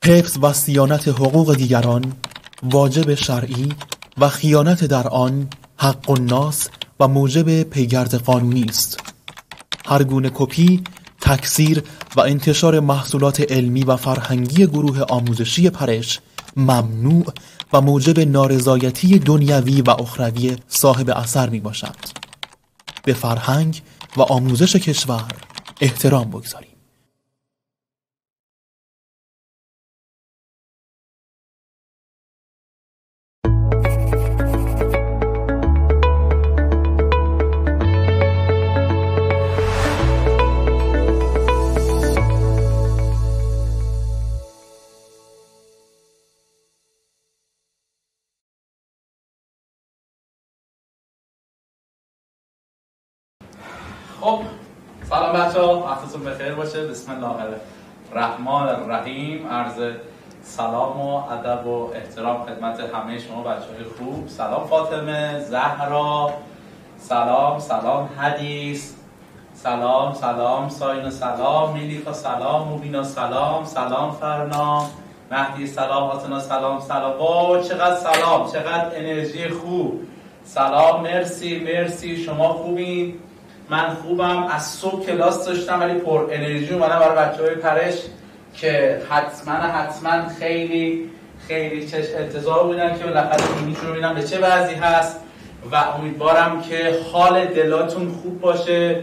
حفظ و صیانت حقوق دیگران واجب شرعی و خیانت در آن حق الناس و موجب پیگرد قانونی است. هر گونه کپی، تکثیر و انتشار محصولات علمی و فرهنگی گروه آموزشی پرش ممنوع و موجب نارضایتی دنیوی و اخروی صاحب اثر می باشد. به فرهنگ و آموزش کشور احترام بگذاریم. خب سلام بچه‌ها، وقتتون بخیر باشه. بسم الله الرحمن الرحیم. عرض سلام و ادب و احترام خدمت همه شما بچه‌های خوب. سلام فاطمه، زهرا، سلام حدیث، سلام ساین، سلام میلیکا، سلام مبینا، سلام فرنا، مهدی، سلام آتنا، سلام. واو چقدر سلام، چقدر انرژی خوب. سلام، مرسی شما خوبین؟ من خوبم. از صبح کلاس داشتم ولی پر انرژی اومدم برای بچه‌های پرش که حتما خیلی انتظار بودن که بالاخره اینیشون رو ببینم به چه وضعی هست و امیدوارم که حال دلاتون خوب باشه.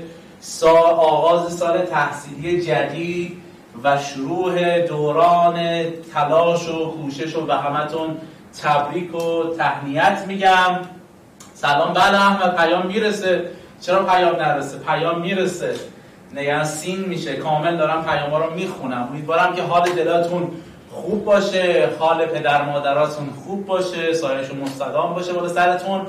آغاز سال تحصیلی جدید و شروع دوران تلاش و کوشش و به همتون تبریک و تهنیت میگم. سلام. بله احمد، پیام میرسه. چرا پیام نرسه؟ پیام میرسه، نگران سین میشه. کامل دارم پیاما رو میخونم. امیدوارم که حال دلاتون خوب باشه، حال پدر مادراتون خوب باشه، سایه‌شون مستدام باشه بالا سرتون.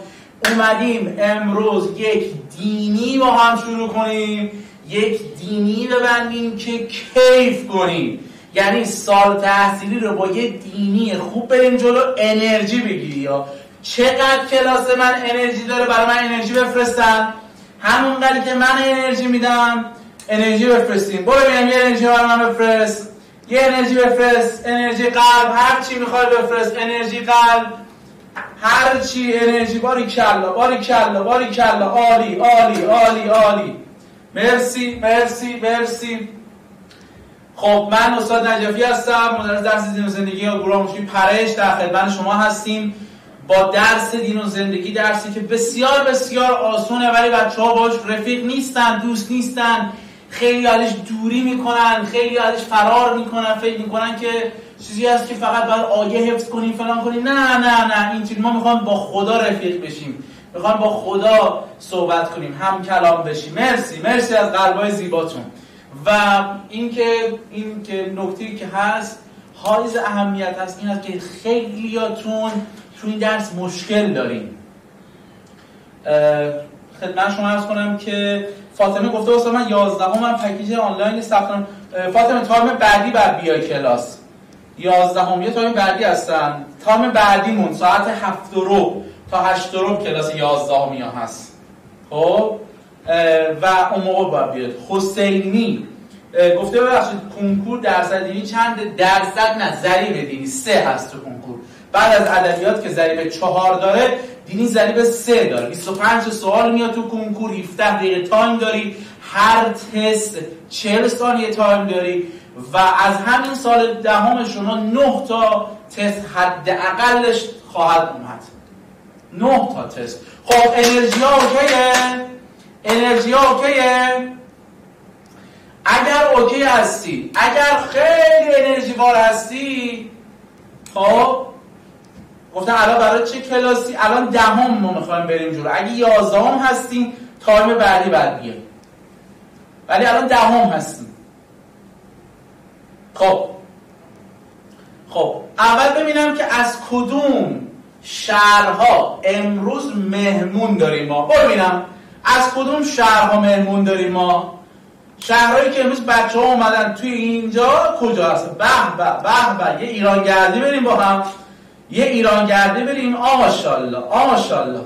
اومدیم امروز یک دینی با هم شروع کنیم، یک دینی ببندیم که کیف کنیم. یعنی سال تحصیلی رو با یه دینی خوب بریم جلو، انرژی بگیری. یا چقدر کلاس من انرژی داره، برای من انرژی بفرستن. همونقدر که من انرژی میدم انرژی بفرستیم. برو ببینم یه انرژی برای من بفرست، یه انرژی بفرست، انرژی قلب، هر چی میخوای بفرست، انرژی قلب، هر چی انرژی. باریکلا عالی. مرسی. خب من استاد نجفی هستم، مدرس درس دین و زندگی یا گروه آموزشی پرش. در خدمت شما هستیم با درس دین و زندگی، درسی که بسیار آسونه ولی بچه‌ها باهاش رفیق نیستن، دوست نیستن، خیلی ازش دوری میکنن، خیلی ازش فرار میکنن، فکر میکنن که چیزی هست که فقط باید آیه حفظ کنیم فلان کنیم. نه این چیز. ما میخوام با خدا رفیق بشیم، میخوام با خدا صحبت کنیم، هم کلام بشیم. مرسی از قلبای زیباتون. و این که نکته‌ای که هست حائز اهمیت هست این است که خیلیاتون تو این درس مشکل داریم. خدمت شما عرض کنم که فاطمه گفته واسه من 11 پکیج آنلاین ثبت نام. فاطمه ترم بعدی بعد بیای کلاس. 11 یه ترم بعدی هستن. ترم بعدیمون ساعت 7:15 تا 8:15 کلاس 11 هست. خب و اون موقع باید بیاد. حسینی گفته ببخشید کنکور درصدی چند درصد؟ نه، ضریب دینی 3 هست تو کنکور. بعد از ادبیات که ضریب 4 داره، دینی ضریب 3 داره. 25 سوال میاد تو کنکور، 17 دقیقه تایم داری، هر تست 40 ثانیه تایم داری و از همین سال دهم شما 9 تا تست حداقلش خواهد اومد. 9 تا تست. خب انرژی اوکیه؟ اگر اوکی هستی، اگر خیلی انرژی وار هستی، خب گفتن الان برای چه کلاسی؟ الان 10 ما میخوایم بریم جلو. اگه 11 هستیم تایم بعدی بعد بیایم، ولی الان 10 هستیم. خب اول ببینم که از کدوم شهرها امروز مهمون داریم ما. ببینم از کدوم شهرها مهمون داریم ما. شهرهایی که امروز بچه‌ها اومدن توی اینجا کجا هست؟ به یه ایرانگردی بریم با هم. یه ایرانگردی بریم. ماشاءالله.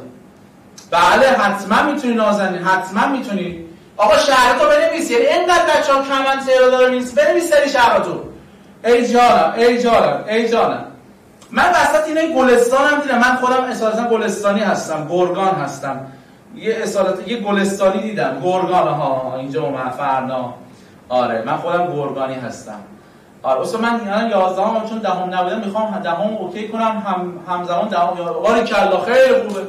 بله حتما میتونی نازنین، حتما میتونی. آقا شهرتو بنویس. یعنی اینقدر بچه‌ها کامنت رو داره می‌نویسن، بنویس سری شهرتو. ای جانم. من وسط اینه گلستانم دیدم. من خودم اصالتا گلستانی هستم، گرگان هستم. یه گلستانی دیدم، گرگان ها اینجا اومد فرنا. آره من خودم گرگانی هستم. آره اصلا من 11ام چون دهم نبودم میخوام دهم اوکی کنم، همزمان دهم. باری کلا خیلی خوبه،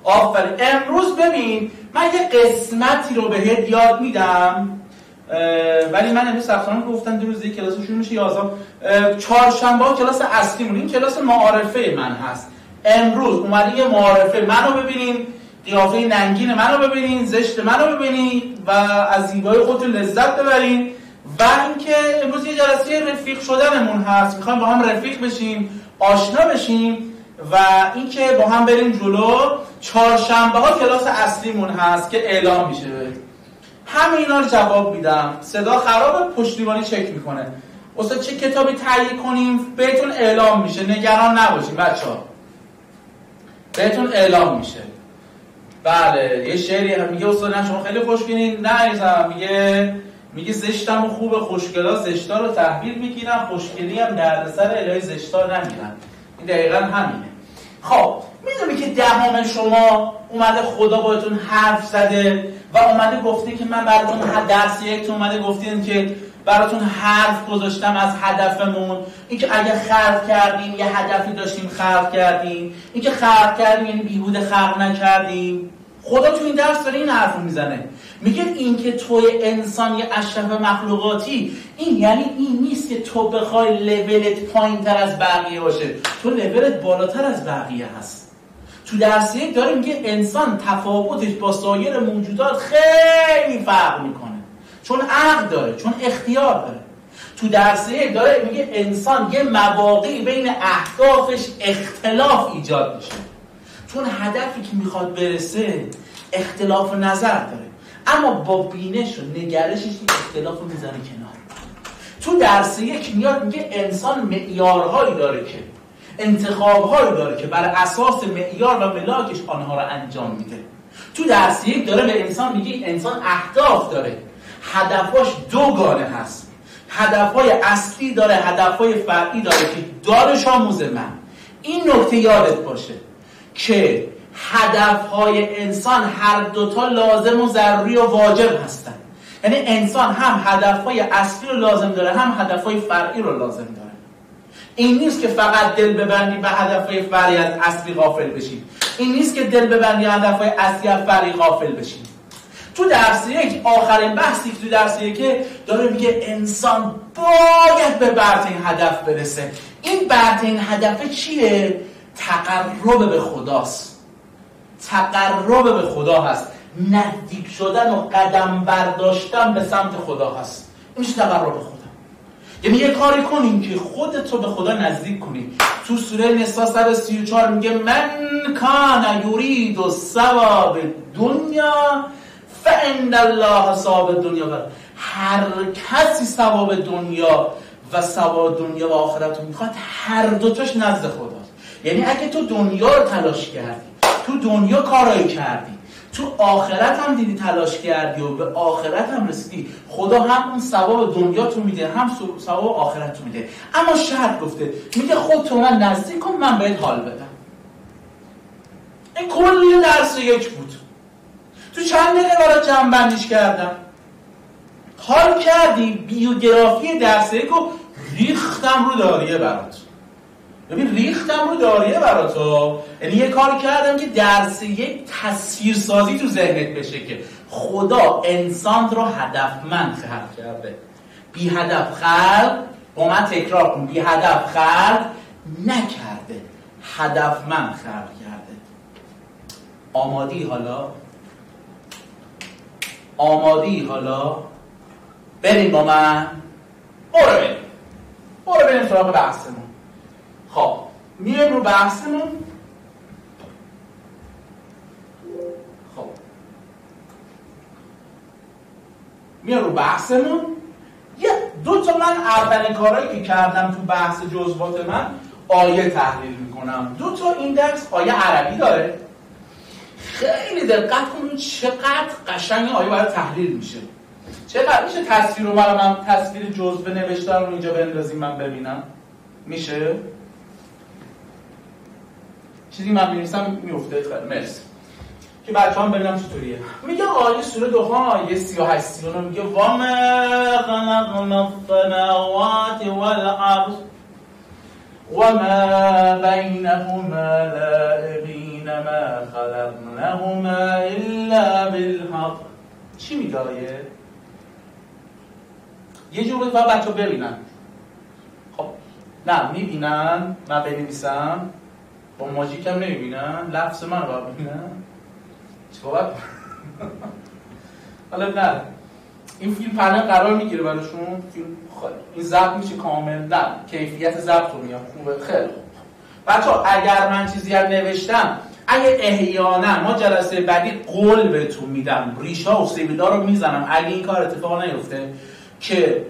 آفرین. امروز ببین من یه قسمتی رو بهت یاد میدم، ولی من امروز سختانم گفتم دو روز یک کلاس شروع میشه 11. چهارشنبه کلاس اصلیمون، این کلاس معارفه من هست. امروز اومدی یه معارفه منو ببینین، قیافه ننگین منو ببینین، زشت منو ببینین و از زیبایی خودتون لذت ببرین. و اینکه امروز یه جلسه رفیق شدنمون هست، میخوایم با هم رفیق بشیم، آشنا بشیم و اینکه با هم بریم جلو. چهارشنبه ها کلاس اصلیمون هست که اعلام میشه. همه اینا رو جواب میدم. صدا خرابه، پشتیبانی چک میکنه. استاد چه کتابی تهیه کنیم بهتون اعلام میشه، نگران نباشین بچه‌ها، بهتون اعلام میشه. بله یه شعری هم میگه استاد نه شما خیلی خوشگلین، نه عزیزم میگه زشتم و خوبه، خوشگلا زشتا رو تحویل میگیرن، خوشگلی هم دردسر الهی زشتا نمیرن. این دقیقاً همینه. خب میدونی که دهم شما اومده خدا باهاتون حرف زده و اومده گفته که من براتون درس یک اومده گفتین که براتون حرف گذاشتم از هدفمون، اینکه اگه خلق کردیم یه هدفی داشتیم خلق کردیم، اینکه خلق کردیم یعنی بیهوده خلق نکردیم. خدا تو این درس داره این حرفو میزنه، میگه این که توی انسان یه اشرف مخلوقاتی، این یعنی این نیست که تو بخوای لولت پایین‌تر از بقیه باشه، تو لولت بالاتر از بقیه هست. تو درس یک داره میگه انسان تفاوتش با سایر موجودات خیلی فرق میکنه، چون عقل داره، چون اختیار داره. تو درس یک داره میگه انسان یه مواقعی بین اهدافش اختلاف ایجاد میشه، چون هدفی که میخواد برسه اختلاف نظر داره، اما با بینش و نگرشش این اختلاف رو میزنه کنار. تو درس یک میاد میگه انسان معیارهایی داره که انتخابهایی داره که بر اساس معیار و ملاکش آنها رو انجام میده. تو درس یک داره به انسان میگه انسان اهداف داره، هدفاش دو گانه هست، هدفهای اصلی داره، هدفهای فرعی داره که دارش آموز من. این نکته یادت باشه که هدفهای انسان هر دوتا لازم و ضروری و واجب هستن. یعنی انسان هم هدفهای اصلی رو لازم داره، هم هدفهای فرعی رو لازم داره. این نیست که فقط دل ببندی به هدفهای فرعی از اصلی غافل بشی، این نیست که دل ببندی هدفهای اصلی از فرعی غافل بشی. تو درس یک آخرین بحثی که تو درس یک داره میگه انسان باید به برترین هدف برسه. این برترین هدف چیه؟ تقرب به خداست. تقرب به خدا هست، نزدیک شدن و قدم برداشتن به سمت خدا هست. این میشه تقرب به خدا. یعنی یه کاری کنیم که خودت رو به خدا نزدیک کنی. تو سوره نساء 134 میگه من کان یرید ثواب دنیا فإن الله ثواب دنیا. هر کسی ثواب دنیا و ثواب دنیا و آخرت رو میخواد، هر دوتاش نزد خداست. یعنی اگه تو دنیا رو تلاش کردی، تو دنیا کارایی کردی، تو آخرت هم دیدی تلاش کردی و به آخرت هم رسیدی، خدا هم اون ثواب دنیا تو میده، هم ثواب آخرت تو میده. اما شرط گفته، میگه خود تو من نزدیک کن من بهت حال بدم. این کلی درس یک بود. تو چند دقیقه برات جمع بندیش کردم. حال کردی بیوگرافی درس یک رو ریختم رو داریه برات. ببین ریختم رو داریه برات. یعنی یه کار کردم که درس یک تصویرسازی تو ذهنت بشه که خدا انسان رو هدفمند خلق کرده. بی هدف خلق، با من تکرار کن، بی هدف خلق نکرده، هدفمند خلق کرده. آمادی حالا؟ آمادی حالا؟ بریم با من؟ برو بریم سراغ بحثمون. خب میایم رو بحثمون. خب میایم رو بحثمون. یه دو تا من اولین کارهایی که کردم تو بحث جزئیات من آیه تحلیل میکنم. دو تا این درس آیه عربی داره. خیلی دقت کنید چقدر قشنگ آیه برای تحلیل میشه، چقدر میشه تصویر رو من تصویر جزء نوشته رو اینجا بندازیم من ببینم؟ میشه؟ چیزی من می‌نویسم میفته. مرسی که بچه هم ببینم چطوریه. میگه آیه سوره دخان آیه 38 میگه وَمَا خَلَقْنَا السَّمَاوَاتِ وَالْأَرْضَ وَمَا بَيْنَهُمَا لَاعِبِينَ مَا خَلَقْنَاهُمَا إِلَّا بِالْحَقِّ. چی میگه آیه؟ یه جور باید بچه ها ببینن. خب نه میبینن من بنویسم با ماژیک هم نمیبینن لفظ من رو باید ببینن چه باید حالا نه این فیلم پنه قرار میگیره براشون فیلم این ضبط میشه کامل نه کیفیت ضبط رو میام خوبه خیلی خوب. بچه ها اگر من چیزی رو نوشتم اگه احیانا ما جلسه بعدی قول بهتون میدم ریشه ها و سیبیل‌ها رو میزنم اگه این کار اتفاق نیفته که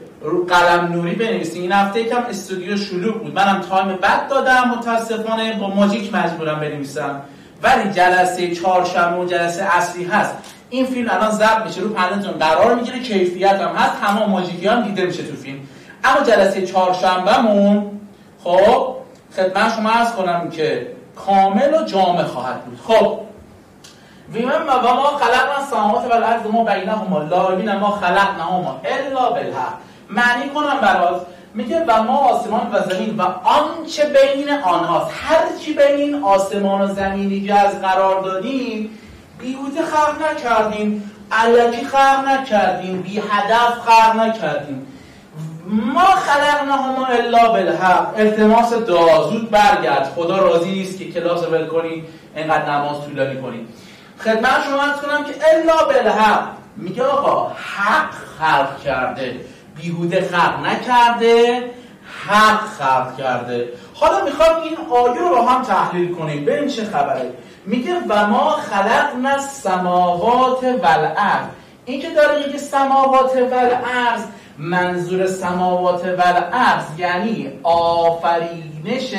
قلم نوری بنویسیم. این هفته یکم استودیو شلوغ بود منم تایم بد دادم متاسفانه با ماژیک مجبورم بنویسم ولی جلسه چهارشنبه و جلسه اصلی هست. این فیلم الان ضبط میشه رو پنلتون قرار میگیره کیفیت هم هست تمام ماژیکی هم دیده میشه تو فیلم. اما جلسه چهارشنبهمون خب خدمت شما عرض کنم که کامل و جامع خواهد بود. خب و ما خلقنا السماوات والارض ما بینهما لاعبین ما خلقناهما الا بالحق. معنی کنم برات میگه و ما آسمان و زمین و آنچه بین آنهاست هر چی بین این آسمان و زمینی که از قرار دادیم بیهوده خلق نکردیم الکی خلق نکردیم بی هدف خلق نکردیم. ما خلقناهما الا بالحق. التماس دعا زود برگرد خدا راضی نیست که کلاس رو ول کنی اینقدر نماز طولانی کنی. خدمت شما عرض کنم که الا بالحق میگه آقا حق خلق کرده بیهوده خلق نکرده حق خلق کرده. حالا میخوام این آیه رو هم تحلیل کنیم ببین چه خبره. میگه و ما خلقنا السماوات والارض. این که داره میگه سماوات والارض منظور سماوات والارض یعنی آفرینش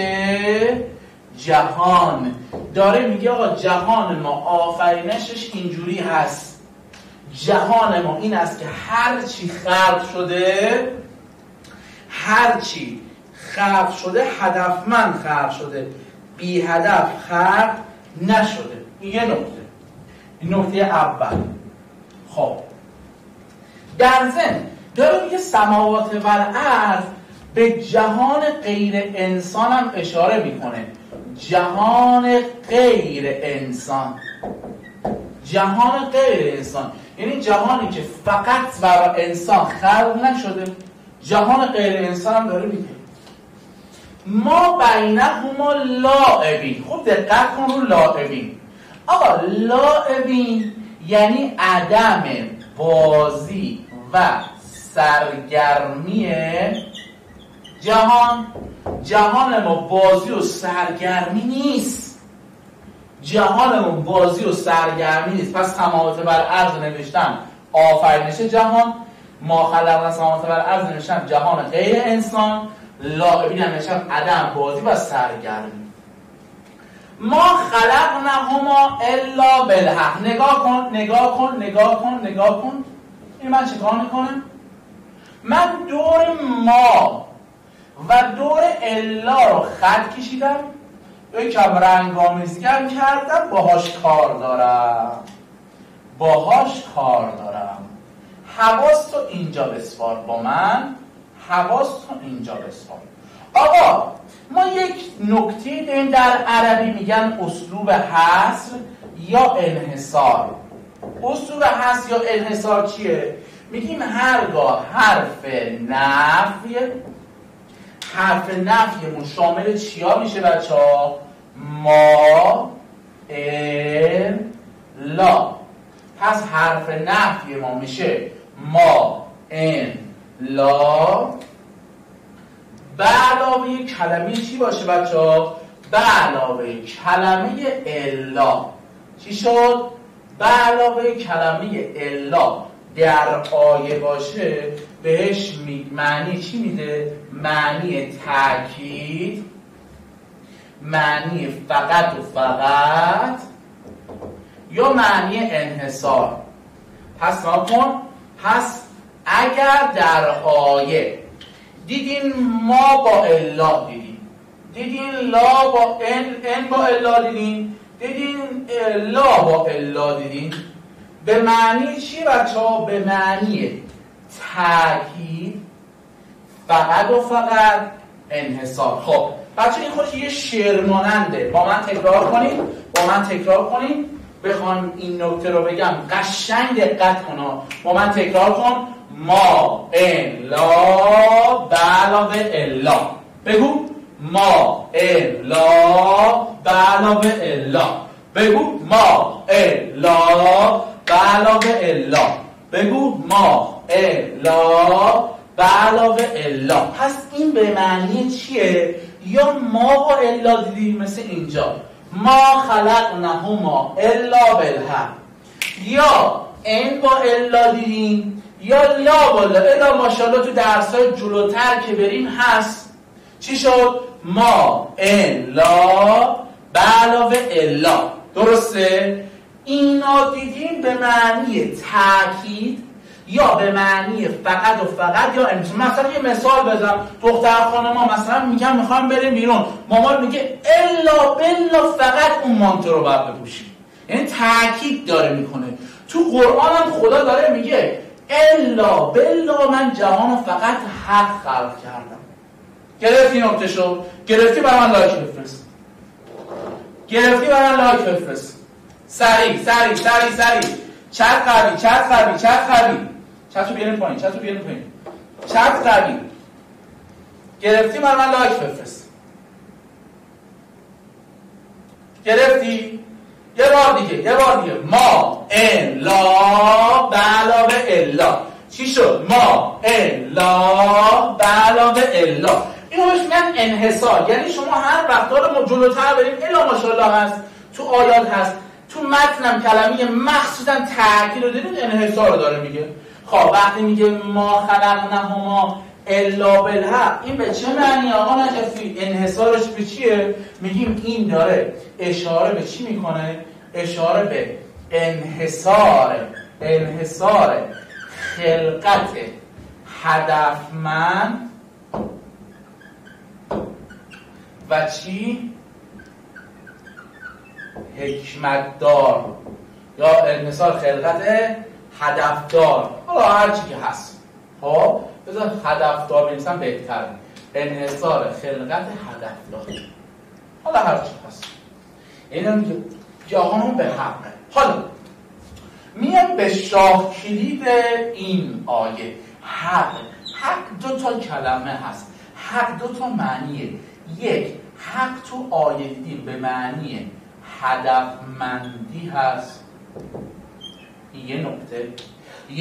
جهان. داره میگه آقا جهان ما آفرینشش اینجوری هست جهان ما این است که هر چی خلق شده هدفمند خلق شده بی هدف خلق نشده. این یه نکته این نکته اول. خب در ضمن داره میگه سماوات والارض به جهان غیر انسان هم اشاره میکنه. جهان غیر انسان یعنی جهانی که فقط برای انسان خلق نشده جهان غیر انسان هم داره میگه ما بینهما لاعبین. خوب دقت کن رو لاعبین. آقا لاعبین یعنی عدم بازی و سرگرمی جهان ما بازی و سرگرمی نیست. پس سماوات والارض نوشتم آفرینش جهان ما خلقنا السماوات والارض نوشتم جهان غیر انسان لاعبین نوشتم عدم بازی و سرگرمی. ما خلقناهما الا بالحق. نگاه کن این من چه کار میکنم؟ من دور ما و دور الا رو خط کشیدم یکم رنگ‌آمیزی‌ام کردم باهاش کار دارم. حواس تو اینجا بسپار با من آقا ما یک نکته داریم در عربی میگن اسلوب حصر یا انحصار. اسلوب حصر یا انحصار چیه؟ میگیم هرگاه حرف نفیمون شامل چیا میشه بچه‌ها؟ ما لا. پس حرف نفی ما میشه ما لا به علاوه کلمه چی باشه بچه‌ها؟ به علاوه کلمه الا. چی شد؟ به علاوه کلمه الا در آیه باشه بهش معنی چی میده؟ معنی تأکید، معنی فقط یا معنی انحصار. پس نکن، پس اگر در آیه دیدین ما با الا دیدین لا با ان با الا دیدین لا با الا دیدین، به معنی چی بچه‌ها؟ به معنی تاکید، فقط و فقط انحصار. خب بچه این خودش یه شعر ماننده. با من تکرار کنید. بخوام این نکته رو بگم قشنگ دقت کن. با من تکرار کن. ما الا به علاوه الا. بگو ما الا به علاوه الا. بگو ما الا به علاوه الا. بگو ما الا به علاوه الا. پس این به معنی چیه؟ یا ما با الا دیدیم مثل اینجا ما خلقناهما الا بالحق، یا این با الا دیدیم، یا لا بالا الا ماشاءالله تو درسای جلوتر که بریم هست. چی شد؟ ما الا به علاوه الا. درسته؟ اینا دیدیم به معنی تاکید یا به معنی فقط و فقط یا امروز. مثلا یه مثال بزنم، دختر خانما مثلا میگن میخوام بریم بیرون، مامان میگه الا بلا فقط اون مانتو رو باید بپوشی. یعنی تاکید داره میکنه. تو قرآن هم خدا داره میگه الا بلا من جهان رو فقط حق خلق کردم. گرفتی نکتهشو؟ گرفتی برای من لایک بفرست. گرفتی برای من لایک بفرست. سریع چت قوی چت رو بیاریم پایین. چت قوی. گرفتی برای من لایک بفرست. گرفتی؟ یه بار دیگه ما الا به علاوه الا. چی شد؟ ما الا به علاوه الا. اینو بهش میگن انحصار. یعنی شما هر وقت رو جلوتر بریم الا ماشاءالله هست، تو آیات هست، تو متنم کلمه مخصوصا تاکید رو دیدید انحصار رو داره میگه. خب وقتی میگه ما خلقناهما الا بالحق، این به چه معنی آقا نجفی؟ انحصارش به چیه؟ میگیم این داره اشاره به چی میکنه؟ اشاره به انحصار خلقت هدفمند و چی؟ حکمت دار، یا انحصار خلقت هدفدار. حالا هر چی که هست. خب بذار هدفدار بنویسم بهتره. انحصار خلقت هدفدار. حالا هر چی هست. اینم میگه جهانمون به حقه. حالا میام به شاه کلید این آیه. حق دو تا کلمه هست. حق دو تا معنیه. یک، حق تو آیه دیدیم به معنی هدفمندی هست. یه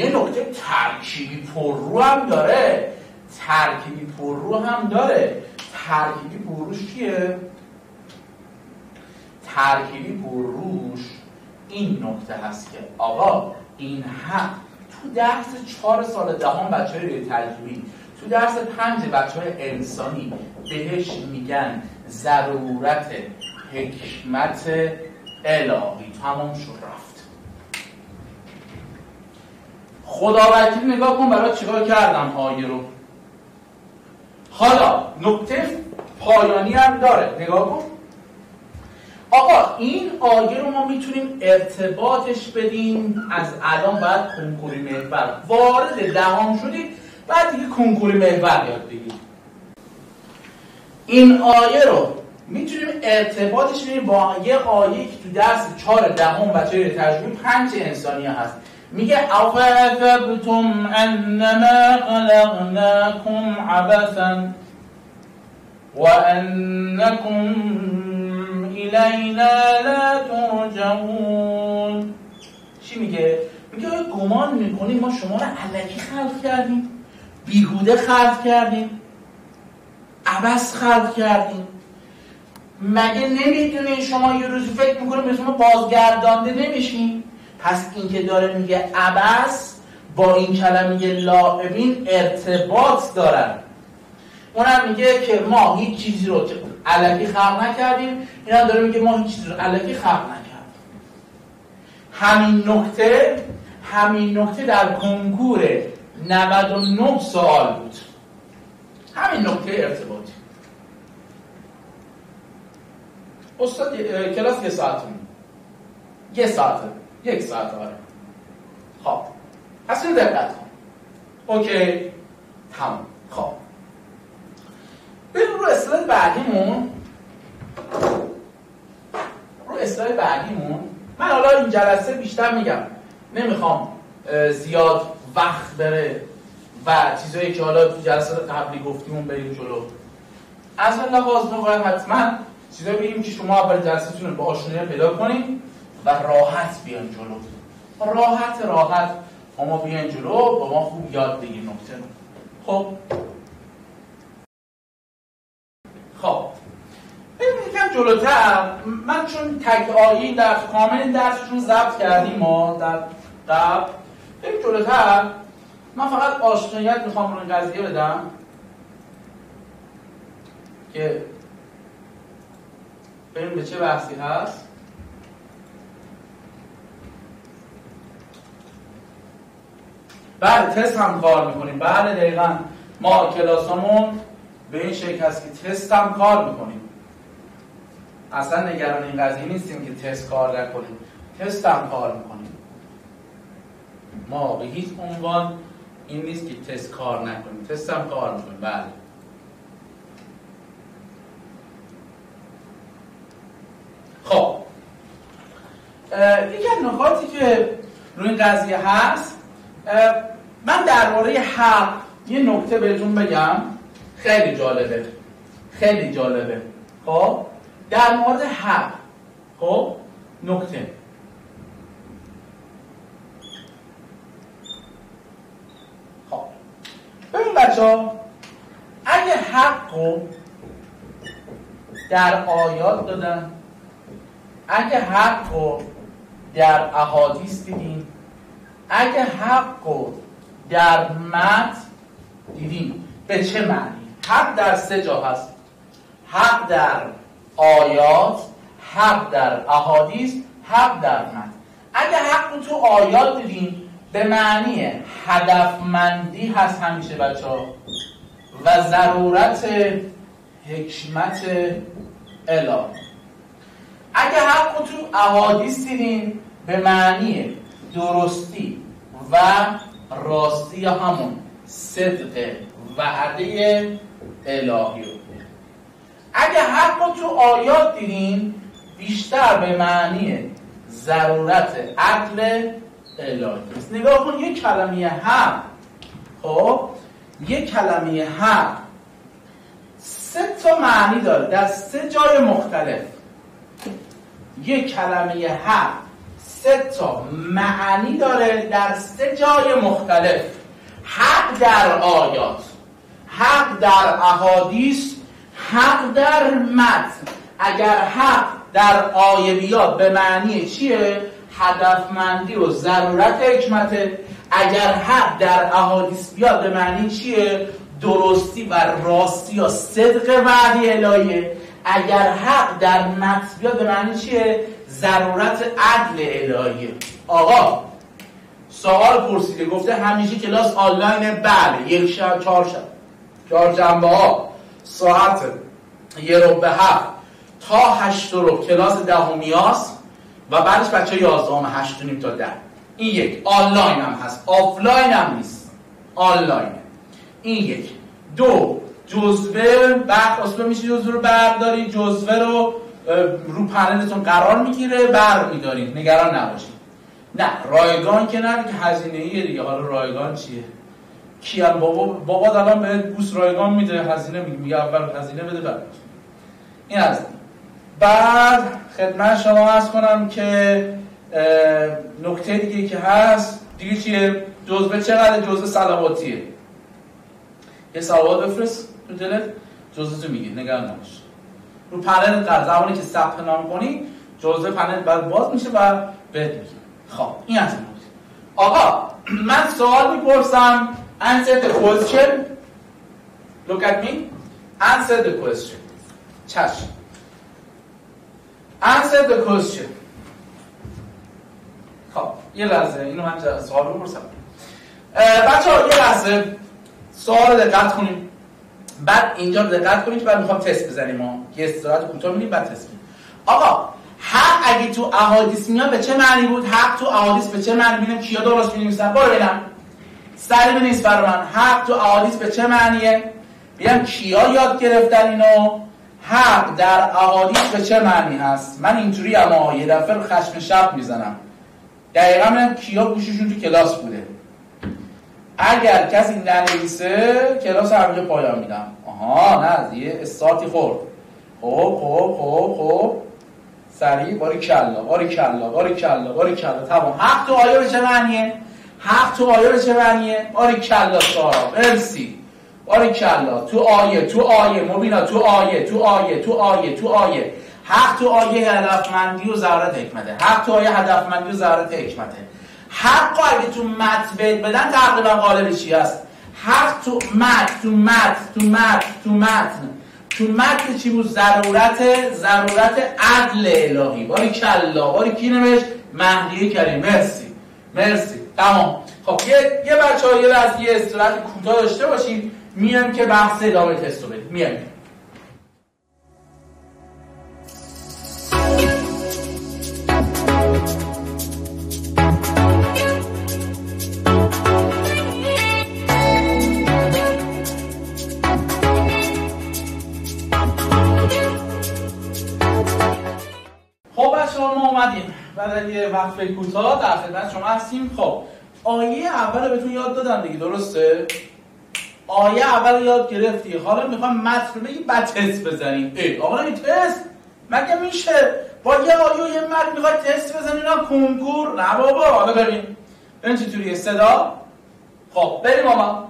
نکته ترکیبی پررو هم داره. ترکیبی پرروش چیه؟ ترکیبی پرروش این نکته هست که آقا این حق تو درس 4 سال دهم بچه‌های ترکیبی، تو درس 5 بچه‌های انسانی بهش میگن ضرورت حکمت الهی. تمام شد رفت. خدا وکیل نگاه کن برای چیکار کردم آیه رو. حالا نکته پایانی هم داره. نگاه کن آقا این آیه رو ما میتونیم ارتباطش بدیم. از الان باید کنکوری محور وارد دهم شدید، بعد دیگه کنکوری محور یاد بگیرید. این آیه رو میتونیم ارتباطش بدیم با یه آیه که تو درس 4 دهم بچه‌های ترجمه 5 انسانی هست. میگه افحسبتم انما خلقناكم عبثا وانكم الینا لا ترجعون. چی میگه؟ میگه گمان میکنیم ما شما رو الکی خلق کردیم، بیهوده خلق کردیم، عبث خلق کردیم. مگه نمیدونین شما یه روزی فکر میکنیم مثل ما بازگردانده نمیشین؟ پس این که داره میگه عبث با این کلمه لاعبین ارتباط دارن. اونم میگه که ما هیچ چیزی رو الکی خلق نکردیم، این هم داره میگه ما هیچ چیزی رو الکی خلق نکردیم. همین نکته در کنکور 99 سوال بود. همین نکته ارتباطی. استاد کلاس یه ساعت یه ساعته. یک ساعت آره. خب پس این دقت کن. اوکی تمام. خب بریم رو اسلاید بعدیمون. من حالا این جلسه بیشتر میگم نمیخوام زیاد وقت بره و چیزایی که حالا تو جلسات قبلی گفتیمون بریم جلو. از این لحاظ باید حتما چیزایی بگیم که شما اول جلسه‌تون رو با آشنایی پیدا کنید و راحت بیان جلو. راحت ما بیان جلو با ما خوب یاد بگیریم نکته رو. خب بریم یکم جلوتر. من چون تک آیه درس کامل درسشون ضبط کردیم ما در قبل، بریم جلوتر. من فقط آشناییت میخوام رو این قضیه بدم که بریم به چه بحثی هست. بله تست هم کار میکنیم. بله دقیقا ما کلاسامون به این شکل هست که تست هم کار میکنیم. اصلا نگران این قضیه نیستیم که تست کار نکنیم. تست هم کار میکنیم. ما به هیچ عنوان این نیست که تست کار نکنیم. تست هم کار میکنیم. بله خب یکی از نکاتی که روی این قضیه هست، من درباره حق یه نکته بهتون بگم. خیلی جالبه. خب در مورد حق خب نکته خب ببین بچه‌ها، اگه حق رو در آیات دادن، اگه حق رو در احادیث دیدیم، اگه حق رو در متن دیدیم، به چه معنی؟ حق در 3 جا هست. حق در آیات، حق در احادیث، حق در متن. اگه حق رو تو آیات دیدیم به معنی هدفمندی هست همیشه بچه‌ها و ضرورت حکمت الهی. اگه حق رو تو احادیث دیدیم به معنی درستی و راستی، همون صدق وعده الهی رو. اگه حق رو تو آیات دیدیم بیشتر به معنی ضرورت عدل الهی است. نگاه کن، یک کلمه حق، خب یک کلمه حق 3 تا معنی داره در 3 جای مختلف. یک کلمه حق 3 تا معنی داره در 3 جای مختلف. حق در آیات، حق در احادیث، حق در متن. اگر حق در آیه بیاد به معنی چیه؟ هدفمندی و ضرورت حکمت. اگر حق در احادیث بیاد به معنی چیه؟ درستی و راستی و صدق وعده الهیه. اگر حق در متن بیاد به معنی چیه؟ ضرورت عدل الهیه. آقا سوال پرسیده، گفته همیشه کلاس آنلاینه. بله، 1 شب 4 جنبه ها ساعت 6:45 تا 8:15 کلاس دهمیاست و بعدش بچه 11 8:30 تا 10. این یک آنلاین هم هست، آفلاین هم نیست، آنلاینه. این یک. 2 جزوه، بعد اصلا میشه جزوه رو برداری، جزوه رو پنلتون قرار میگیره، برمیدارید، نگران نباشید. نه رایگان که نه، که هزینه‌ایه دیگه. حالا رایگان چیه؟ کیان بابا الان بهت بوس رایگان میده، هزینه میگه اول هزینه بده بعد. این از بعد خدمت شما عرض کنم که نکته دیگه که هست دیگه چیه؟ جزوه چقدر؟ جزوه صلواتیه. یه صلوات بفرست تو دلت، جزوه تو میگه، نگران نباش. رو پنل قرار زمانی که ثبت نام کنی جزوه پنل بعد باز میشه و بهت میگه. خب این از این. آقا من سوال میپرسم، answer the question. Look at me. Answer the question. چشم. Answer the question. خب یه لحظه اینو من سوال بپرسم. بچه‌ها یه لحظه سوال رو دقت کنیم، بعد اینجا رو دقت کنیم که بعد میخوام تست بزنیم. ما یه استراحت کوتاه می‌دیم بعد تست می‌کنیم. آقا حق اگه تو احادیث میاد به چه معنی بود؟ حق تو احادیث به چه معنی؟ ببینم کیا درست می‌نویسن. برو ببینم سری بنویس برای من. حق تو احادیث به چه معنیه؟ ببینم کیا یاد گرفتن اینو. حق در احادیث به چه معنی هست؟ من اینجوری اما یه دفعه خشم شب میزنم. دقیقاً ببینم کیا گوششون تو کلاس بوده. اگر کسی ننویسه کلاس همینجا پایان میدم. آها نه یه استارتی خورد. خب سریع باریکلا تمام. حق تو آیه به چه معنیه؟ حق تو آیه به چه معنیه؟ باریکلا سارا مرسی. باریکلا تو آیه مبینا تو آیه حق تو آیه هدفمندی و ضرورت حکمته. حق تو آیه هدفمندی و ضرورت حکمته. حق اگه تو متن بدن تقریبا قالب چی هست؟ حق تو متن چی بود؟ ضرورت عدل الهی. باری کی نوشت؟ مهدی کریم. مرسی تمام. خب یه بچه‌ها یه لحظه یه استراحت کوتاه داشته باشیم، میام که بحث ادامه تست رو بدیم. میام. ما اومدیم بعد از یه وقفه کوتاه در خدمت شما هستیم. خب آیه اول بهتون یاد دادم دیگه، درسته؟ آیه اول یاد گرفتی، حالا میخوام متن بگی بعد تست بزنیم. آقا نمی تست مگه میشه؟ با یه آیه و یه متن میخوای تست بزنی؟ اینا کنکور نه بابا. حالا ببین چطوریه صدا. خب بریم آقا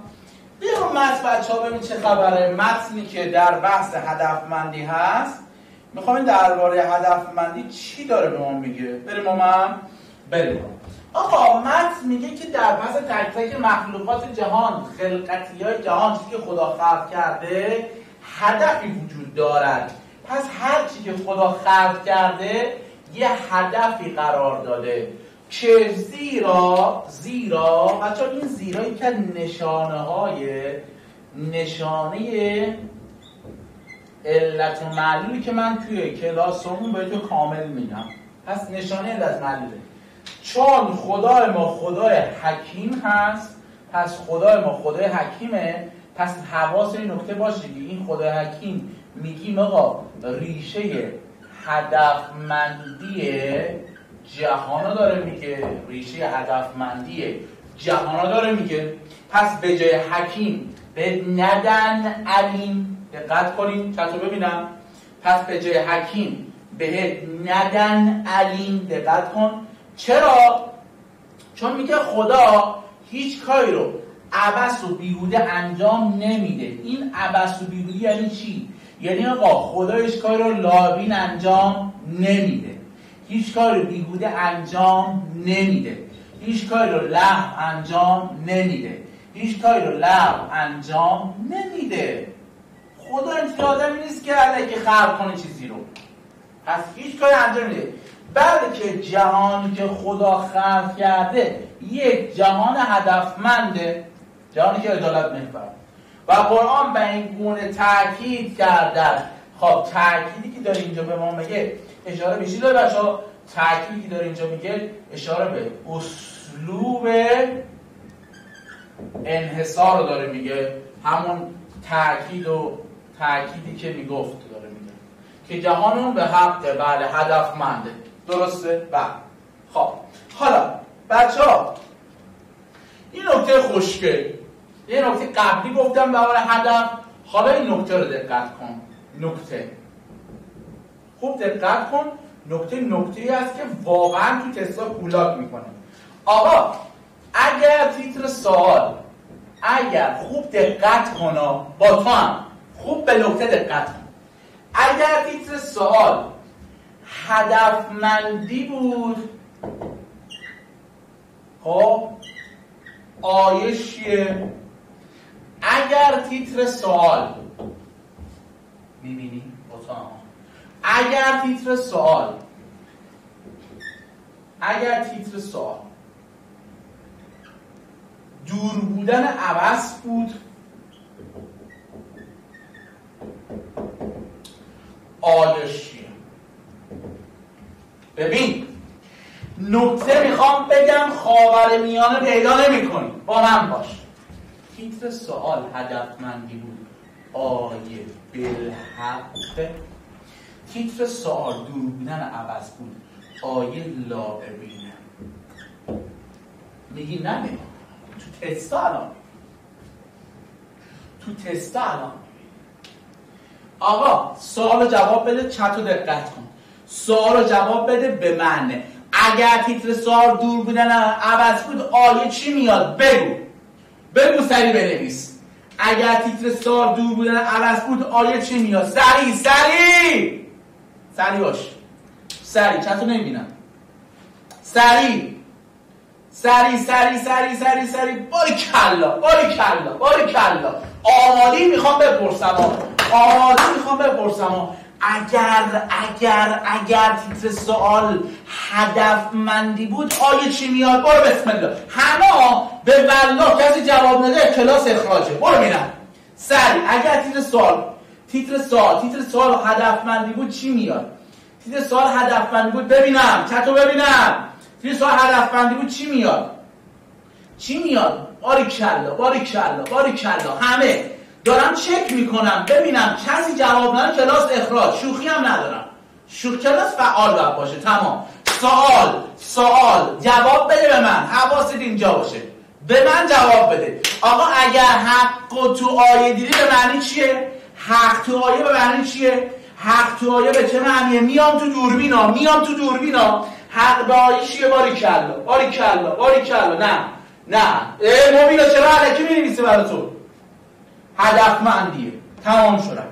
بیرون متن بچه‌ها ببین چه خبره. متنی که در بحث هدفمندی هست، میخوام این درباره هدفمندی چی داره به ما میگه. بریم. آقا متن میگه که در پس تک تک مخلوقات جهان، خلقتی‌های جهان، چیزی که خدا خلق کرده هدفی وجود دارد. پس هر چی که خدا خلق کرده یه هدفی قرار داده که زیرا بچه‌ها این زیرایی که نشانه علت و معلولی که من توی کلاسمون بهتون کامل میگم. پس نشانه علت معلوله. چون خدای ما خدای حکیم هست، پس خدای ما خدای حکیمه. پس حواس این نکته باشه که این خدای حکیم میگیم آقا ریشه هدفمندی جهانا داره میگه. پس به جای حکیم به ندن علیم. دقت کنین چطور ببینم. پس به جای حکیم به ندن علیم. دقت کن. چرا؟ چون میگه خدا هیچ کاری رو عبث و بیهوده انجام نمیده. این عبث و بیهوده یعنی چی؟ یعنی آقا خدا هیچ کاری رو لاعبین انجام نمیده، هیچ کاری رو بیهوده انجام نمیده، هیچ کاری رو لغو انجام نمیده. خدا اینجوری آدمی نیست که الکی خلق کنه چیزی رو. پس هیچ کاری انجام نمیده، بلکه جهانی که خدا خلق کرده یک جهان هدفمنده، جهانی که عدالت محور. و قرآن به این گونه تاکید کرده. خب تاکیدی که داره اینجا به ما میگه اشاره به چی داره بچه‌ها؟ تاکیدی که داره اینجا میگه اشاره به اسلوب انحصار رو داره میگه. همون تاکیدی که میگفت داره میگه که جهانمون به حق بله هدفمنده. درسته؟ بله. خب حالا بچه‌ها این نکته خوشگل، یه نکته قبلی گفتم درباره هدف، حالا این نکته رو دقت کن. خوب دقت کن. نکته‌ای هست که واقعا تو تستا کولاک میکنه. آقا اگر تیتر سوال، اگر خوب دقت کن، با تو هم خوب به نکته دقت کن، اگر تیتر سوال هدفمندی بود، خب آیه چیه؟ اگر تیتر سوال میبینی اگر تیتر سوال دور بودن عوض بود آیش چیه؟ ببین نکته میخوام بگم خاورمیانه پیدا نمی کنی، با من باش. تیتر سوال هدفمندی بود آیه بالحق. تیتر سوال دور بودن عوض بود آیه لاعبینه. میگی نه تو تستا الان آقا سوال جواب بده، چت رو دقت کن. سوال جواب بده به من. اگر تیتر سوال دور بودن عوض بود آیه چی میاد؟ بگو سریع بنویس. اگر تیتر سوال دور بودن عوض بود آیه چی میاد؟ سریع باش. سریع چت رو نمیبینم. سریع باری کلا. آماده میخوام بپرسم اگر تیتر سوال هدفمندی بود آیه چی میاد؟ برو بسم الله. همه به والله کسی جواب نده کلاس اخراجه. برو ببینم سریع. اگر تیتر سوال هدفمندی بود چی میاد؟ تیتر سوال هدفمندی بود ببینم چطور ببینم. تیتر سوال هدفمندی بود چی میاد؟ باری کلا. همه دارم چک میکنم ببینم کسی جواب نده کلاس اخراج. شوخی هم ندارم. کلاس فعال باید باشه. تمام. سوال جواب بده به من. حواست اینجا باشه. به من جواب بده. آقا اگر حق تو آیه دیدی به معنی چیه؟ حق تو آیه به معنی چیه؟ حق تو آیه به چه معنیه؟ میام تو دوربینا. حق به آیه چیه؟ باری کلا. نه مبینا چرا الکی می‌نویسه برای تو؟ هدفمندیه. تمام شدن.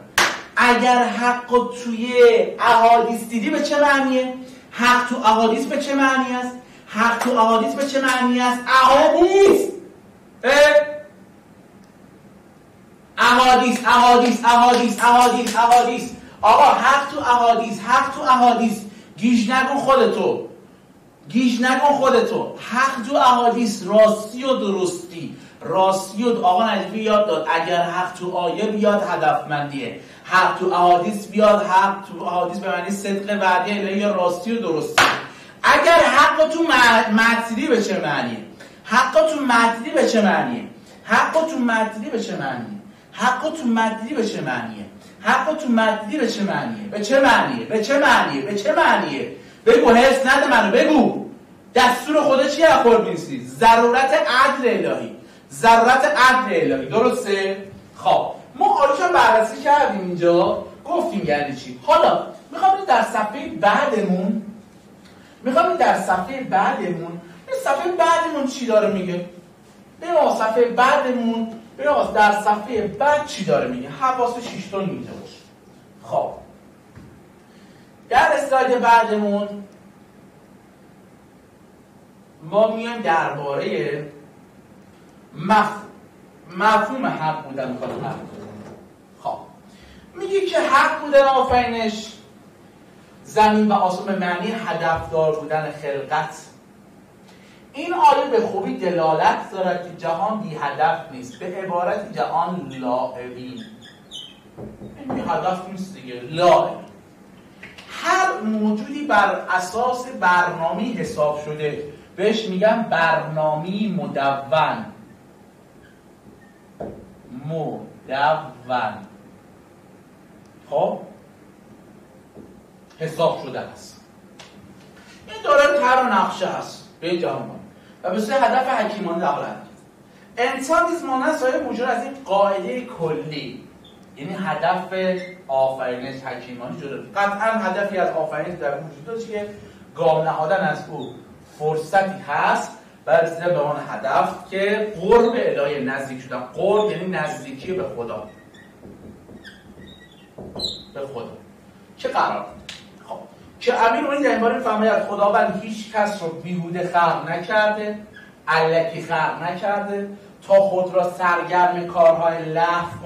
اگر حق توی احادیث دیدی به چه معنیه؟ حق تو احادیث به چه معنی است؟ احادیث. آقا حق تو احادیث. گیج نکن خودتو. حق تو احادیث راستی و درستی. آقا نجفی یاد داد اگر حق تو آیه بیاد هدفمندیه، حق تو احادیث بیاد، حق تو احادیث به معنی صدق وعده الهی یا راستی و درستی. اگر حق تو متنی به چه معنیه؟ حق تو متنی به چه معنیه؟ بگو، حس نده منو، بگو. دستور خدا چیه اخورد نیستی؟ ضرورت عدل الهی. درسته؟ خب ما آیشان بررسی کردیم اینجا، گفتیم یعنی چی. حالا میخوام در صفحه بعدمون چی داره میگه؟ در صفحه بعد چی داره میگه؟ حواس 6 تا اینجا باشه. خب در اسلاید بعدمون ما میایم درباره مفهوم حق بودن میخواد. خب میگه که حق بودن آفرینش زمین و آسمان معنی هدفدار بودن خلقت. این آیه به خوبی دلالت دارد که جهان بی هدف نیست، به عبارت جهان لاعبین. این بی هدف نیست دیگه، لاعب. هر موجودی بر اساس برنامه‌ای حساب شده بهش میگن برنامه‌ای مدون. خب حساب شده است. این داره طرح و نقشه است به جهان و به صورت هدف حکیمانه دقت. انسان نیز مانند سایر موجود از این قاعده کلی، یعنی هدف آفرینش حکیمانه جدا. قطعا هدفی از آفرینش در وجود چیه؟ گام نهادن از او فرصتی هست برای رسیدن به آن هدف که قرب الهی، نزدیک شدن. قرب یعنی نزدیکی به خدا. چه قرار؟ خب که امیرالمومنین در این باره می‌فرماید خداوند هیچ کس رو بیهوده خلق نکرده، الکی خلق نکرده تا خود را سرگرم کارهای لهو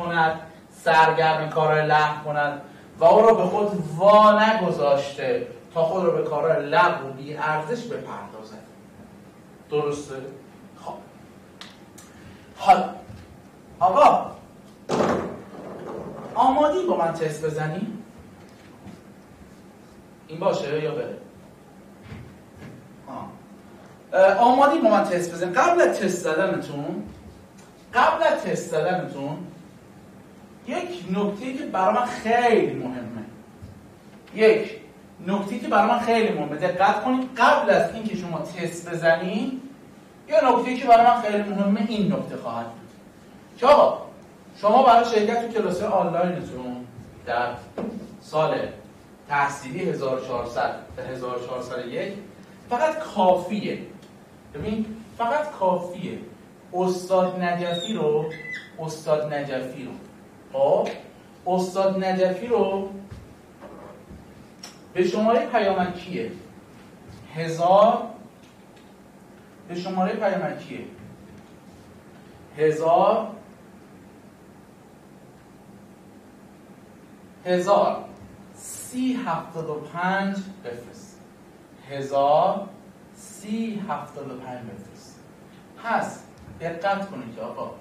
کند و او را به خود وا نگذاشته تا خود را به کارهای لغو و بی ارزش بپردازد. درسته؟ خب حالا آقا آمادی با من تست بزنی؟ این باشه یا بره؟ آمادی با من تست بزنی؟ قبل از تست زدنتون یک نکته که برای من خیلی مهمه دقت کنید. قبل از اینکه شما تست بزنید یه نکته که برای من خیلی مهمه این نکته خواهد بود که آقا شما برای شرکت تو کلاس آنلاینتون در سال تحصیلی 1400 تا 1401 فقط کافیه استاد نجفی رو به شماره پیامکیه 103075 بفرست. 103075 بفرست. پس دقت کنید که آقا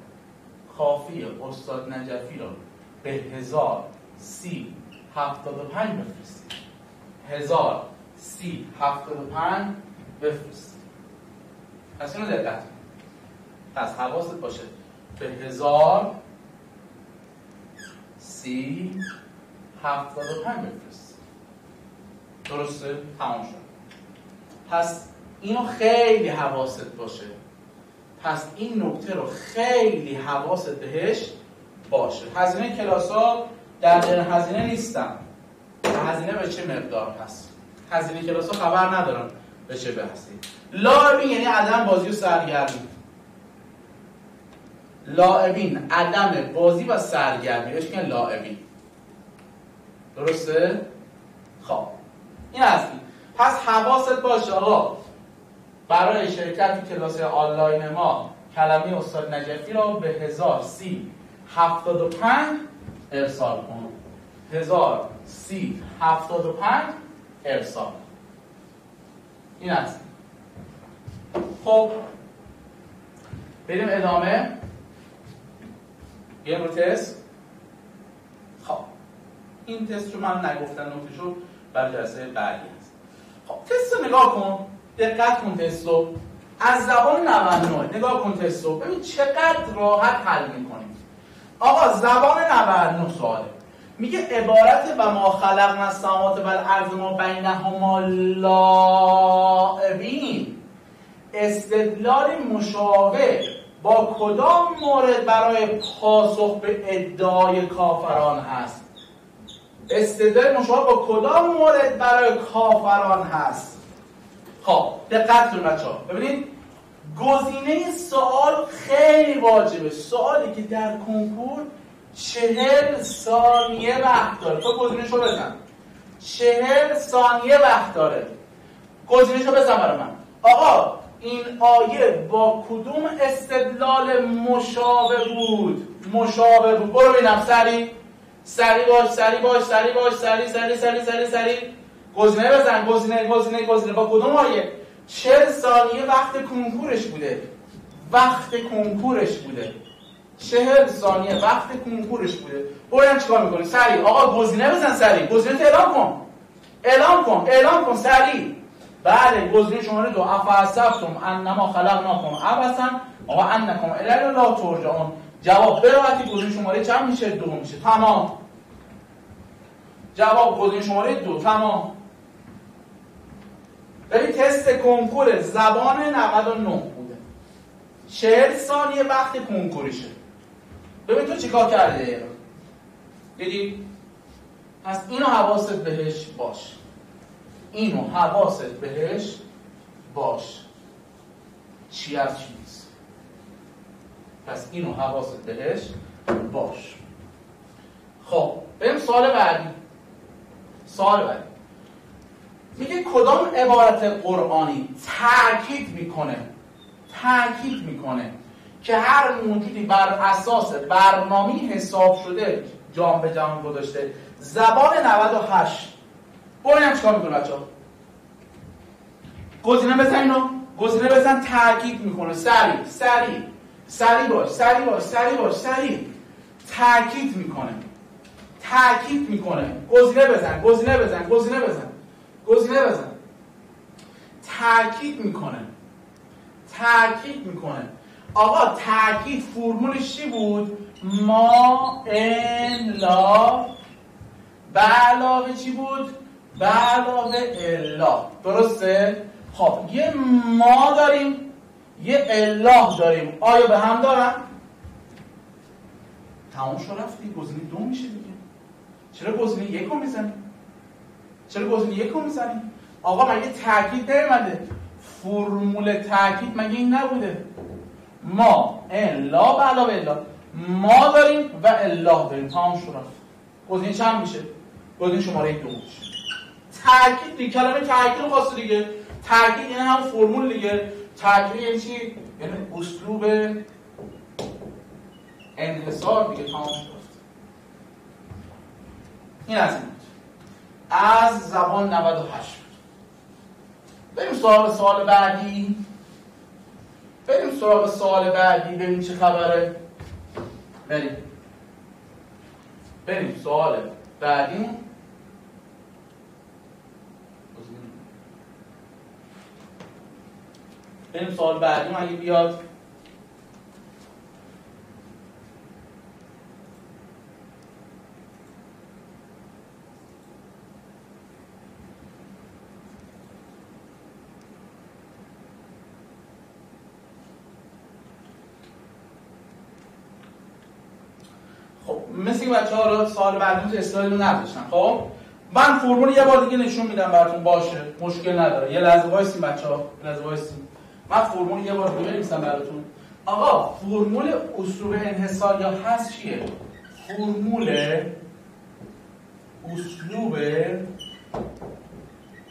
کافیه استاد نجفی رو به 103075 بفرست. 103075 بفرست. پس اینو دقت کنید. پس حواست باشه به 103075 بفرست. درسته؟ تمام شد. پس اینو خیلی حواست باشه. پس این نکته رو خیلی حواست بهش باشه. هزینه کلاس ها در جریان هزینه نیستم. هزینه به چه مقدار هست؟ هزینه کلاس ها خبر ندارم به چه بحثی. لاعبین یعنی عدم بازی و سرگرمی. لاعبین عدم بازی و سرگرمی بهش میگن لاعبین. درسته؟ خب این هستی. پس حواست باشه آقا برای شرکت تو کلاس آنلاین ما کلمه استاد نجفی را به 103075 ارسال کن. 103075 ارسال. این هست. خب بریم ادامه. یه رو تست. خب این تست رو من نگفتم نکته شو برای جلسه بعدی هست. خب تست رو نگاه کن. دقت کن تست رو از زبان 99 نگاه کن تست رو ببین چقدر راحت حل میکنیم. آقا زبان 99 سواله میگه عبارت و ما خلقنا السماوات والارض ما بینهما لاعبین استدلال مشابه با کدام مورد برای پاسخ به ادعای کافران هست؟ استدلال مشابه با کدام مورد برای کافران هست؟ خب دقت کنید بچه‌ها ببینید گزینه سوال خیلی واجبه. سوالی که در کنکور 40 ثانیه وقت داره. تو گزینه‌شو بزن. 40 ثانیه وقت داره. گزینه‌شو بزن برای من. آقا این آیه با کدوم استدلال مشابه بود؟ برو ببینم سریع گزینه بزن. گزینه با کدوم آیه؟ 40 ثانیه وقت کنکورش بوده. 40 ثانیه وقت کنکورش بوده. برو چیکار می‌کنی؟ سریع آقا گزینه بزن. سریع گزینه اعلام کن سریع. بله گزینه شماره 2 افحسبتم انما خلقناکم عبثا و انکم الینا لا ترجعون. جواب به راحتی گزینه شماره چند میشه؟ 2 میشه. تمام. جواب گزینه شماره 2 تمام. ببین تست کنکور زبان 99 بوده. 40 ثانیه وقت کنکورشه. ببین تو چیکار کرده؟ دیدی؟ پس اینو حواست بهش باش. چی از چیز. پس اینو حواست بهش باش. خب بریم سوال بعدی. میگه کدام عبارت قرآنی تاکید میکنه که هر موجودی بر اساس برنامه‌ای حساب شده جام به جهان گذاشته. زبان 98. بریم چیکار میکنه بچه‌ها؟ گزینه بزن تاکید میکنه. سریع سریع باش، سریع باش، سریع باش، سریع. تاکید میکنه، تاکید میکنه. گزینه بزن، گزینه بزن، گزینه بزن، گزینه بزن. تاکید میکنه، تاکید میکنه. آقا تاکید فرمولش چی بود؟ ما ان لا به علاوه چی بود؟ به علاوه الا. درسته؟ خب یه ما داریم، یه اله داریم. آیا به هم دارن؟ تمام شد رفتی. گزینه دو میشه دیگه. چرا گزینه یک رو میزنی؟ چرا گزینه یک رو میزنی؟ آقا مگه تاکید نیومده؟ فرمول تاکید مگه این نبوده؟ ما الا به علاوه الا. ما داریم و اله داریم. تمام شد رفت. گزینه چند میشه؟ گزینه شماره 2 میشه. تاکید دیگه، کلمه تاکید رو خواسته دیگه. تاکید یعنی هم فرمول دیگه. تاکید یعنی چی؟ یعنی اسلوب انحصار دیگه. تمام شد. این از این بود. از زبان 98. بریم سراغ سوال بعدی. بریم سراغ سوال بعدی ببین چه خبره. بریم سوال بعدی. بریم سوال بعدی اگه بیاد. خب مثل که بچه‌ها رو سوال بعدی تو اسلاید رو نذاشتن. خب من فرمول یه بار دیگه نشون میدم براتون، باشه مشکل نداره. یه لحظه وایسین بچه‌ها، یه لحظه وایسین. من فرمول یه بار دیگه بنویسم براتون. آقا فرمول اسلوب انحصار یا حذف چیه؟ فرمول اسلوب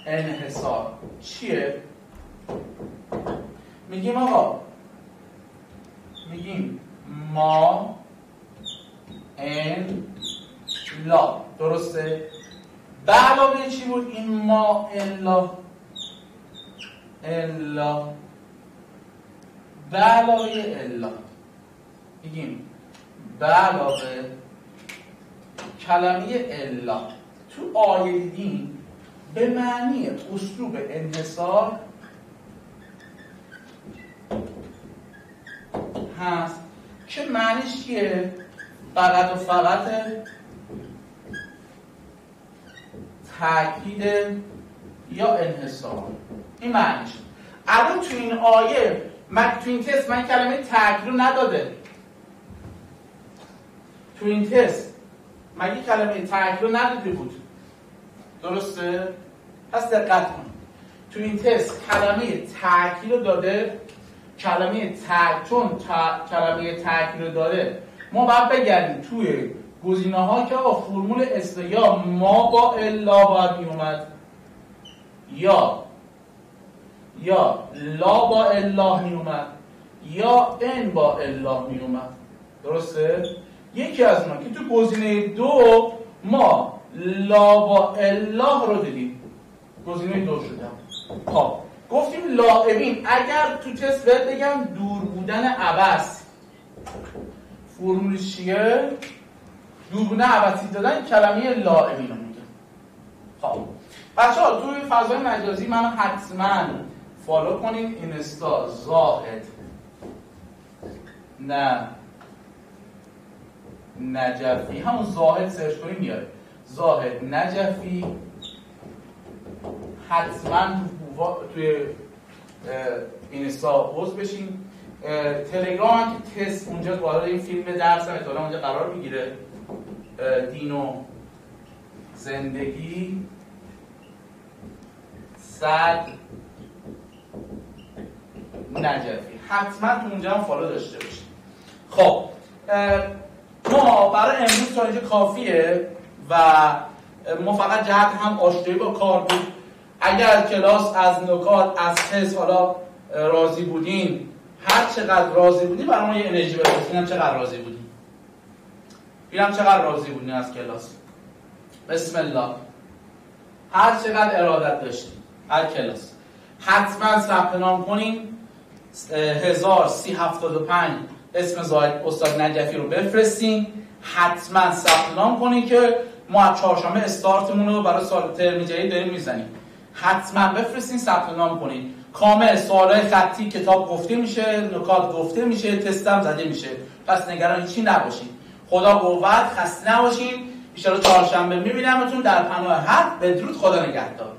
انحصار چیه؟ میگیم آقا، میگیم ما ان لا. درسته؟ به علاوه چی بود این ما ان لا؟ به علاوه الا میگیم به علاوه کلمه الا. تو آیه دیدیم به معنی اسلوب انحصار هست که معنیش چیه؟ فقط و فقط تاکید یا انحصار. این معنیش. الان تو این آیه تو این تست من کلمه تاکید رو نداده. تو این تست مگه کلمه تاکید رو نداده بود؟ درسته؟ پس دقت کن. تو این تست کلمه تاکید رو داده. کلمه چون کلمه تاکید رو داده ما باید بگردیم توی گزینه‌ها که آقا فرمول اصل یا ما با الا باید می اومد یا لا با الا می اومد یا ان با الا می اومد. درسته؟ یکی از اونا که تو گزینه 2 ما لا با الا رو دیدیم. گزینه 2 شده. خب گفتیم لاعبین. اگر تو تست بهت بگم دور بودن عبث، فرمولش چیه؟ دور بودن عبثی دادن کلمه لاعبین رو میگه. خب بچه‌ها توی فضای مجازی منو حتما فالو کنین. اینستا زاهد نجفی، همون زاهد سرچ کنین میاره. زاهد نجفی. حتما توی اینستا عضو بشین. تلگرام هم که تست اونجا وارد این فیلم درس هم اطلاع اونجا قرار میگیره. دین و زندگی صد نجفی. حتما تو اونجا هم فالو داشته باشید. خب ما برای امروز تا اینجا کافیه و ما فقط جهت هم آشنایی با کار بود. اگر کلاس از نکات از تست حالا راضی بودین، هر چقدر راضی بودین برای ما یه انرژی بفرستین. چقدر راضی بودین؟ ببینم چقدر راضی بودین از کلاس. بسم الله. هر چقدر ارادت داشتین هر کلاس. حتما ثبت نام کنین. 1375 اسم زاید استاد نجفی رو بفرستین، حتما ثبت نام کنین که ما از چهارشنبه استارتمون رو برای سال ترم جدید داریم میزنیم. حتما بفرستین، ثبت نام کنین. کامل سوالای خطی کتاب گفته میشه، نکات گفته میشه، تستم زده میشه. پس نگران هیچی نباشین. خدا قوت، خسته نباشین. ان شاءالله چهارشنبه میبینمتون در پناه حق. بدرود، خدا نگهدار.